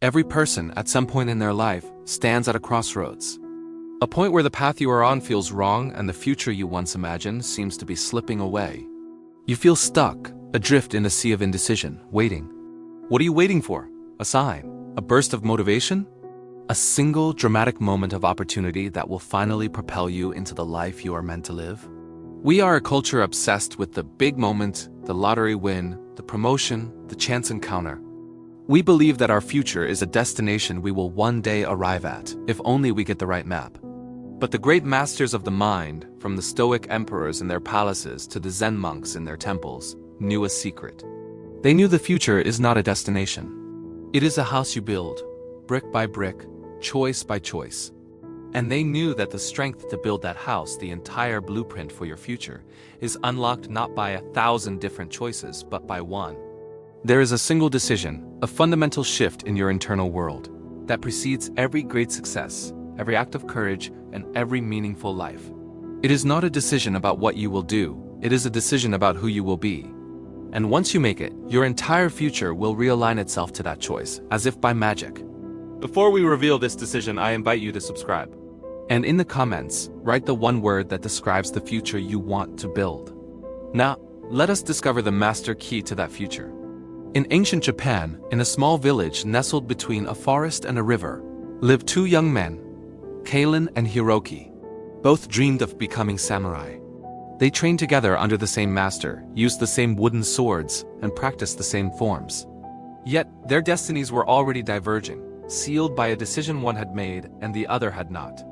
Every person, at some point in their life, stands at a crossroads. A point where the path you are on feels wrong and the future you once imagined seems to be slipping away. You feel stuck, adrift in a sea of indecision, waiting. What are you waiting for? A sign? A burst of motivation? A single dramatic moment of opportunity that will finally propel you into the life you are meant to live? We are a culture obsessed with the big moment, the lottery win, the promotion, the chance encounter. We believe that our future is a destination we will one day arrive at, if only we get the right map. But the great masters of the mind, from the Stoic emperors in their palaces to the Zen monks in their temples, knew a secret. They knew the future is not a destination. It is a house you build, brick by brick, choice by choice. And they knew that the strength to build that house, the entire blueprint for your future, is unlocked not by 1,000 different choices, but by one. There is a single decision, a fundamental shift in your internal world, that precedes every great success, every act of courage, and every meaningful life. It is not a decision about what you will do, it is a decision about who you will be. And once you make it, your entire future will realign itself to that choice, as if by magic. Before we reveal this decision, I invite you to subscribe. And in the comments, write the one word that describes the future you want to build. Now, let us discover the master key to that future. In ancient Japan, in a small village nestled between a forest and a river, lived two young men, Kalen and Hiroki. Both dreamed of becoming samurai. They trained together under the same master, used the same wooden swords, and practiced the same forms. Yet, their destinies were already diverging, sealed by a decision one had made and the other had not.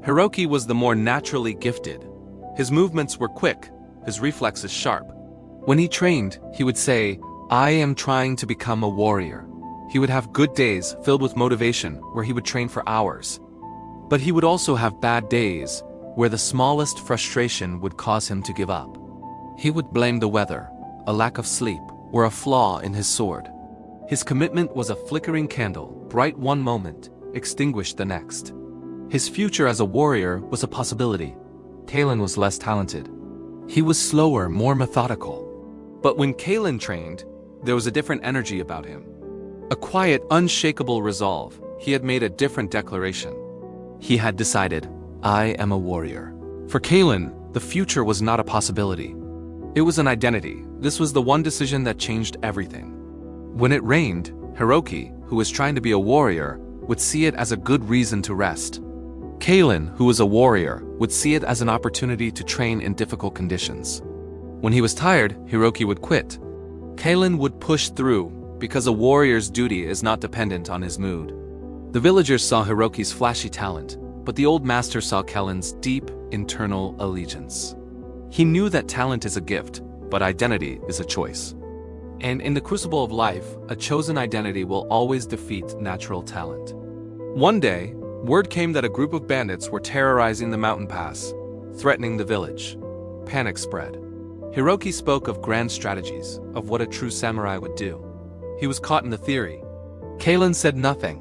Hiroki was the more naturally gifted. His movements were quick, his reflexes sharp. When he trained, he would say, "I am trying to become a warrior." He would have good days filled with motivation where he would train for hours. But he would also have bad days where the smallest frustration would cause him to give up. He would blame the weather, a lack of sleep, or a flaw in his sword. His commitment was a flickering candle, bright one moment, extinguished the next. His future as a warrior was a possibility. Kalen was less talented. He was slower, more methodical. But when Kalen trained, there was a different energy about him. A quiet, unshakable resolve. He had made a different declaration. He had decided, "I am a warrior." For Kalen, the future was not a possibility. It was an identity. This was the one decision that changed everything. When it rained, Hiroki, who was trying to be a warrior, would see it as a good reason to rest. Kalen, who was a warrior, would see it as an opportunity to train in difficult conditions. When he was tired, Hiroki would quit. Kalen would push through, because a warrior's duty is not dependent on his mood. The villagers saw Hiroki's flashy talent, but the old master saw Kalen's deep, internal allegiance. He knew that talent is a gift, but identity is a choice. And in the crucible of life, a chosen identity will always defeat natural talent. One day, word came that a group of bandits were terrorizing the mountain pass, threatening the village. Panic spread. Hiroki spoke of grand strategies, of what a true samurai would do. He was caught in the theory. Kalen said nothing.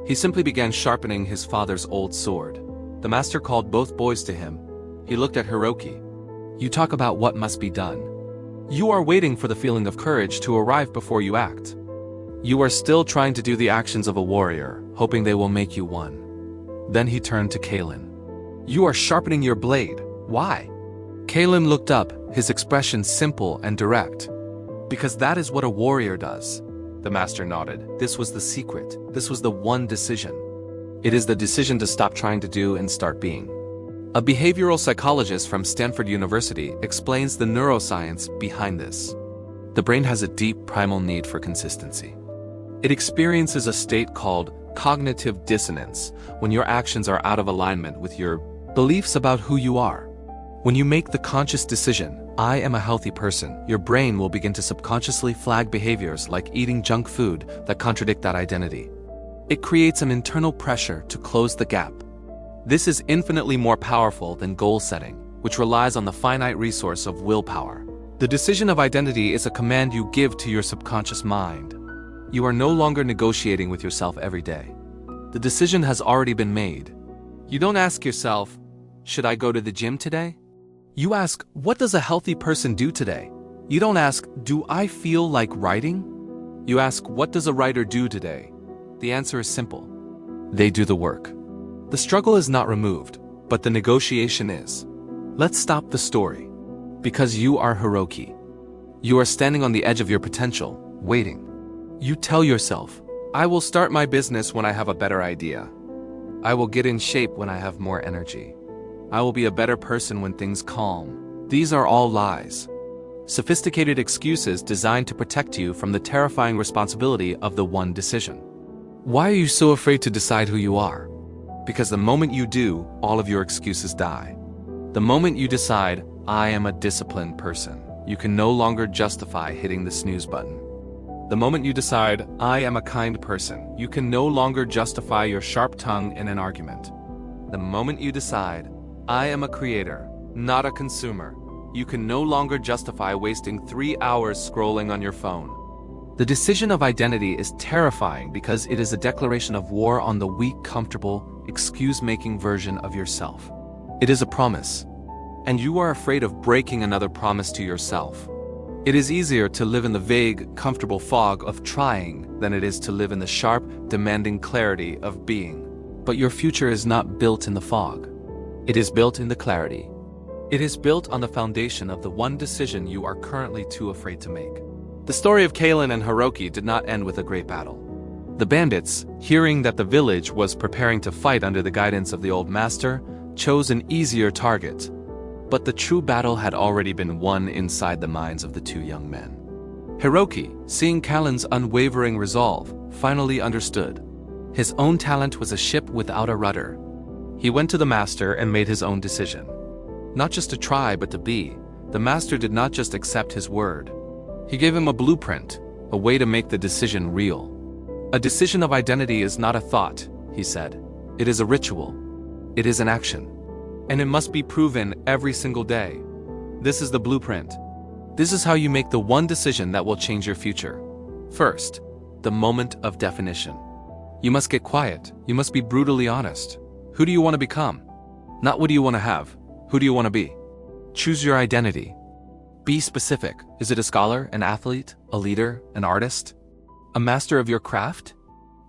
He simply began sharpening his father's old sword. The master called both boys to him. He looked at Hiroki. "You talk about what must be done. You are waiting for the feeling of courage to arrive before you act. You are still trying to do the actions of a warrior, hoping they will make you one." Then he turned to Kalen. "You are sharpening your blade. Why?" Kalen looked up, his expression simple and direct. "Because that is what a warrior does." The master nodded. This was the secret. This was the one decision. It is the decision to stop trying to do and start being. A behavioral psychologist from Stanford University explains the neuroscience behind this. The brain has a deep primal need for consistency. It experiences a state called cognitive dissonance when your actions are out of alignment with your beliefs about who you are. When you make the conscious decision, "I am a healthy person," your brain will begin to subconsciously flag behaviors like eating junk food that contradict that identity. It creates an internal pressure to close the gap. This is infinitely more powerful than goal setting, which relies on the finite resource of willpower. The decision of identity is a command you give to your subconscious mind. You are no longer negotiating with yourself every day. The decision has already been made. You don't ask yourself, "Should I go to the gym today?" You ask, "What does a healthy person do today?" You don't ask, "Do I feel like writing?" You ask, "What does a writer do today?" The answer is simple. They do the work. The struggle is not removed, but the negotiation is. Let's stop the story. Because you are Hiroki. You are standing on the edge of your potential, waiting. You tell yourself, I will start my business when I have a better idea. I will get in shape when I have more energy. I will be a better person when things calm. These are all lies. Sophisticated excuses designed to protect you from the terrifying responsibility of the one decision. Why are you so afraid to decide who you are? Because the moment you do, all of your excuses die. The moment you decide, I am a disciplined person, you can no longer justify hitting the snooze button. The moment you decide, I am a kind person, you can no longer justify your sharp tongue in an argument. The moment you decide, I am a creator, not a consumer, you can no longer justify wasting 3 hours scrolling on your phone. The decision of identity is terrifying because it is a declaration of war on the weak, comfortable, excuse-making version of yourself. It is a promise, and you are afraid of breaking another promise to yourself. It is easier to live in the vague, comfortable fog of trying than it is to live in the sharp, demanding clarity of being. But your future is not built in the fog. It is built in the clarity. It is built on the foundation of the one decision you are currently too afraid to make. The story of Kalen and Hiroki did not end with a great battle. The bandits, hearing that the village was preparing to fight under the guidance of the old master, chose an easier target. But the true battle had already been won inside the minds of the two young men. Hiroki, seeing Kalen's unwavering resolve, finally understood. His own talent was a ship without a rudder. He went to the master and made his own decision. Not just to try, but to be. The master did not just accept his word. He gave him a blueprint, a way to make the decision real. A decision of identity is not a thought, he said. It is a ritual. It is an action. And it must be proven every single day. This is the blueprint. This is how you make the one decision that will change your future. First, the moment of definition. You must get quiet. You must be brutally honest. Who do you want to become? Not what do you want to have. Who do you want to be? Choose your identity. Be specific. Is it a scholar, an athlete, a leader, an artist? A master of your craft?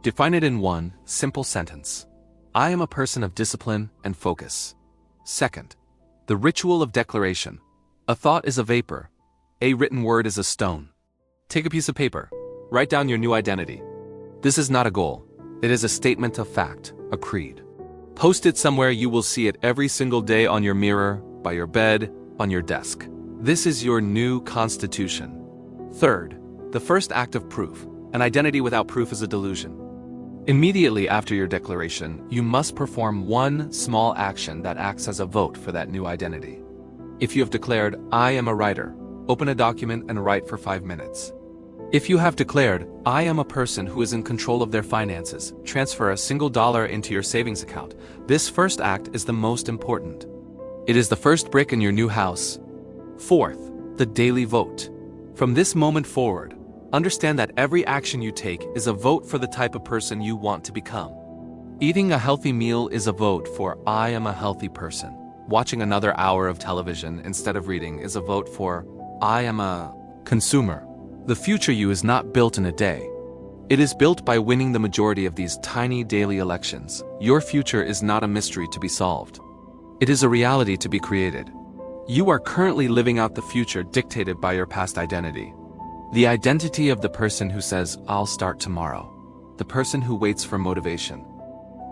Define it in one simple sentence. I am a person of discipline and focus. Second, the ritual of declaration. A thought is a vapor. A written word is a stone. Take a piece of paper. Write down your new identity. This is not a goal. It is a statement of fact, a creed. Post it somewhere you will see it every single day on your mirror, by your bed, on your desk. This is your new constitution. Third, the first act of proof. An identity without proof is a delusion. Immediately after your declaration, you must perform one small action that acts as a vote for that new identity. If you have declared, I am a writer, open a document and write for 5 minutes. If you have declared, I am a person who is in control of their finances, transfer a single dollar into your savings account. This first act is the most important. It is the first brick in your new house. Fourth, the daily vote. From this moment forward, understand that every action you take is a vote for the type of person you want to become. Eating a healthy meal is a vote for I am a healthy person. Watching another hour of television instead of reading is a vote for I am a consumer. The future you is not built in a day. It is built by winning the majority of these tiny daily elections. Your future is not a mystery to be solved. It is a reality to be created. You are currently living out the future dictated by your past identity. The identity of the person who says, I'll start tomorrow. The person who waits for motivation.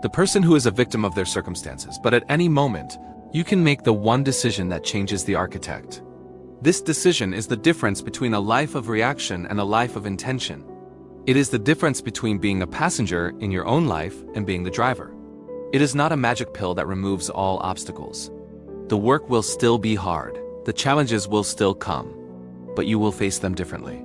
The person who is a victim of their circumstances, but at any moment, you can make the one decision that changes the architect. This decision is the difference between a life of reaction and a life of intention. It is the difference between being a passenger in your own life and being the driver. It is not a magic pill that removes all obstacles. The work will still be hard. The challenges will still come. But you will face them differently.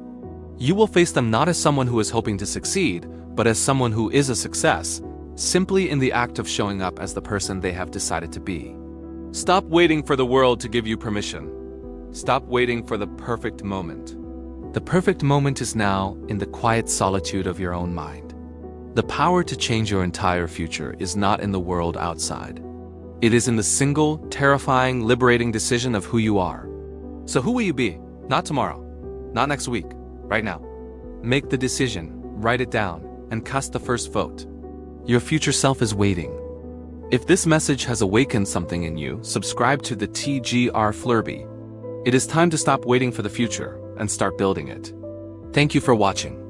You will face them not as someone who is hoping to succeed, but as someone who is a success, simply in the act of showing up as the person they have decided to be. Stop waiting for the world to give you permission. Stop waiting for the perfect moment. The perfect moment is now in the quiet solitude of your own mind. The power to change your entire future is not in the world outside. It is in the single, terrifying, liberating decision of who you are. So who will you be? Not tomorrow. Not next week. Right now. Make the decision, write it down, and cast the first vote. Your future self is waiting. If this message has awakened something in you, subscribe to the TGR Flurby. It is time to stop waiting for the future and start building it. Thank you for watching.